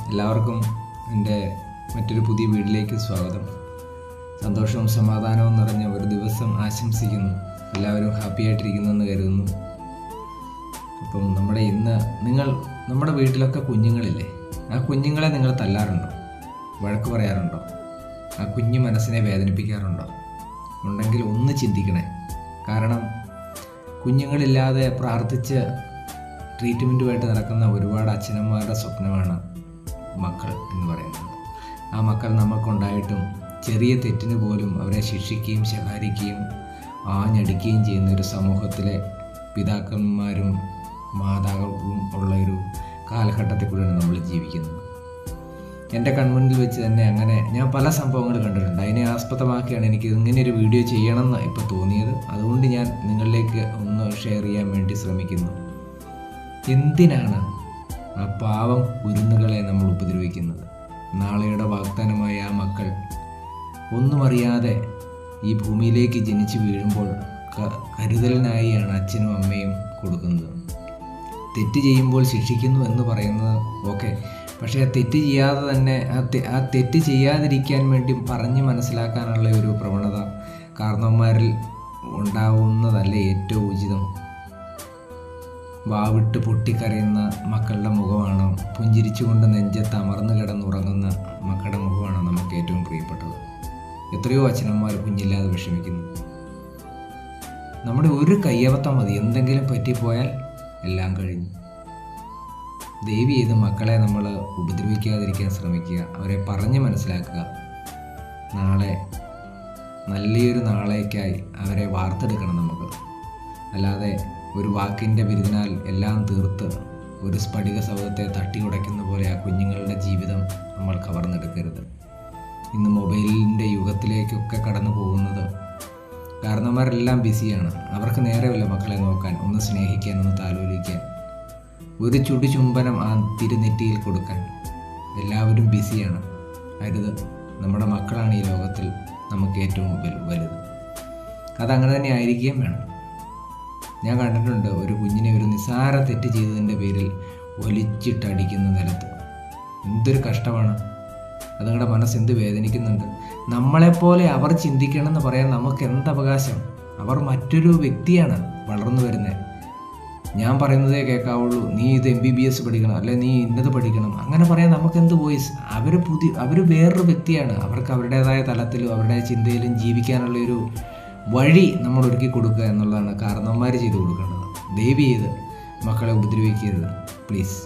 എല്ലാവർക്കും എൻ്റെ മറ്റൊരു പുതിയ വീഡിയോയിലേക്ക് സ്വാഗതം. സന്തോഷവും സമാധാനവും നിറഞ്ഞ ഒരു ദിവസം ആശംസിക്കുന്നു. എല്ലാവരും ഹാപ്പി ആയിട്ടിരിക്കുന്നെന്ന് കരുതുന്നു. അപ്പം നമ്മുടെ വീട്ടിലൊക്കെ കുഞ്ഞുങ്ങളില്ലേ, ആ കുഞ്ഞുങ്ങളെ നിങ്ങൾ തല്ലാറുണ്ടോ? വഴക്ക് പറയാറുണ്ടോ? ആ കുഞ്ഞു മനസ്സിനെ വേദനിപ്പിക്കാറുണ്ടോ? ഉണ്ടെങ്കിൽ ഒന്ന് ചിന്തിക്കണേ. കാരണം കുഞ്ഞുങ്ങളില്ലാതെ പ്രാർത്ഥിച്ച് ട്രീറ്റ്മെൻറ്റുമായിട്ട് നടക്കുന്ന ഒരുപാട് അച്ഛനമ്മമാരുടെ സ്വപ്നമാണ് മക്കൾ എന്ന് പറയുന്നത്. ആ മക്കൾ നമുക്കുണ്ടായിട്ടും ചെറിയ തെറ്റിന് പോലും അവരെ ശിക്ഷിക്കുകയും ശകാരിക്കുകയും ആഞ്ഞടിക്കുകയും ചെയ്യുന്ന ഒരു സമൂഹത്തിലെ പിതാക്കന്മാരും മാതാക്കളും ഉള്ള ഒരു കാലഘട്ടത്തിൽ കൂടെയാണ് നമ്മൾ ജീവിക്കുന്നത്. എൻ്റെ കൺമുന്നിൽ വെച്ച് തന്നെ അങ്ങനെ ഞാൻ പല സംഭവങ്ങൾ കണ്ടിട്ടുണ്ട്. അതിനെ ആസ്പദമാക്കിയാണ് എനിക്ക് ഇങ്ങനെയൊരു വീഡിയോ ചെയ്യണമെന്ന് ഇപ്പോൾ തോന്നിയത്. അതുകൊണ്ട് ഞാൻ നിങ്ങളിലേക്ക് ഒന്ന് ഷെയർ ചെയ്യാൻ വേണ്ടി ശ്രമിക്കുന്നു. എന്തിനാണ് ആ പാവം കുരുന്നുകളെ നമ്മൾ ഉപദ്രവിക്കുന്നത്? നാളെയുടെ വാഗ്ദാനമായ ആ മക്കൾ ഒന്നും അറിയാതെ ഈ ഭൂമിയിലേക്ക് ജനിച്ചു വീഴുമ്പോൾ കരുതലിനായിയാണ് അച്ഛനും അമ്മയും കൊടുക്കുന്നത്. തെറ്റ് ചെയ്യുമ്പോൾ ശിക്ഷിക്കുന്നു എന്ന് പറയുന്നത് ഓക്കെ, പക്ഷേ തെറ്റ് ചെയ്യാതെ തന്നെ ആ തെറ്റ് ചെയ്യാതിരിക്കാൻ വേണ്ടി പറഞ്ഞ് മനസ്സിലാക്കാനുള്ള ഒരു പ്രവണത കാരണവന്മാരിൽ ഉണ്ടാവുന്നതല്ല ഏറ്റവും ഉചിതം. വാവിട്ട് പൊട്ടിക്കരയുന്ന മക്കളുടെ മുഖമാണോ, പുഞ്ചിരിച്ചുകൊണ്ട് നെഞ്ചത്ത് അമർന്നു കിടന്നുറങ്ങുന്ന മക്കളുടെ മുഖമാണോ നമുക്ക് ഏറ്റവും പ്രിയപ്പെട്ടത്? എത്രയോ അച്ഛനമ്മമാർ കുഞ്ഞില്ലാതെ വിഷമിക്കുന്നു. നമ്മുടെ ഒരു കയ്യബദ്ധം മതി, എന്തെങ്കിലും പറ്റിപ്പോയാൽ എല്ലാം കഴിഞ്ഞു. ദയവ് ചെയ്ത് മക്കളെ നമ്മൾ ഉപദ്രവിക്കാതിരിക്കാൻ ശ്രമിക്കുക. അവരെ പറഞ്ഞ് മനസ്സിലാക്കുക. നാളെ നല്ലൊരു നാളേക്കായി അവരെ വാർത്തെടുക്കണം നമുക്ക്. അല്ലാതെ ഒരു വാക്കിൻ്റെ വിരുദിനാൽ എല്ലാം തീർത്ത് ഒരു സ്ഫടിക സൗധത്തെ തട്ടി ഉടയ്ക്കുന്ന പോലെ ആ കുഞ്ഞുങ്ങളുടെ ജീവിതം നമ്മൾ കവർന്നെടുക്കരുത്. ഇന്ന് മൊബൈലിൻ്റെ യുഗത്തിലേക്കൊക്കെ കടന്നു പോകുന്നത് കാരണവന്മാരെല്ലാം ബിസിയാണ്. അവർക്ക് നേരമില്ല മക്കളെ നോക്കാൻ, ഒന്ന് സ്നേഹിക്കാൻ, ഒന്ന് താലോലിക്കാൻ, ഒരു ചുടുചുംബനം ആ തിരുനെറ്റിയിൽ കൊടുക്കാൻ. എല്ലാവരും ബിസിയാണ്. അരുത്. നമ്മുടെ മക്കളാണ് ഈ ലോകത്തിൽ നമുക്ക് ഏറ്റവും വലുത്. അതങ്ങനെ തന്നെ ആയിരിക്കുകയും വേണം. ഞാൻ കണ്ടിട്ടുണ്ട് ഒരു കുഞ്ഞിനെ ഒരു നിസ്സാര തെറ്റ് ചെയ്തതിൻ്റെ പേരിൽ വലിച്ചിട്ടടിക്കുന്ന നിലത്ത്. എന്തൊരു കഷ്ടമാണ്. അതുങ്ങളുടെ മനസ്സെന്ത് വേദനിക്കുന്നുണ്ട്. നമ്മളെപ്പോലെ അവർ ചിന്തിക്കണമെന്ന് പറയാൻ നമുക്ക് എന്ത് അവകാശം? അവർ മറ്റൊരു വ്യക്തിയാണ് വളർന്നു വരുന്നത്. ഞാൻ പറയുന്നതേ കേൾക്കാവുള്ളൂ, നീ ഇത് MBBS പഠിക്കണം, അല്ലെ നീ ഇന്നത് പഠിക്കണം, അങ്ങനെ പറയാൻ നമുക്ക് എന്ത് വോയിസ്? അവർ വേറൊരു വ്യക്തിയാണ്. അവർക്ക് അവരുടേതായ തലത്തിലും അവരുടെ ചിന്തയിലും ജീവിക്കാനുള്ളൊരു വഴി നമ്മൾ ഒരുക്കി കൊടുക്കുക എന്നുള്ളതാണ് കാരണവന്മാർ ചെയ്ത് കൊടുക്കേണ്ടത്. ദയവ് ചെയ്ത് മക്കളെ ഉപദ്രവിക്കരുത് പ്ലീസ്.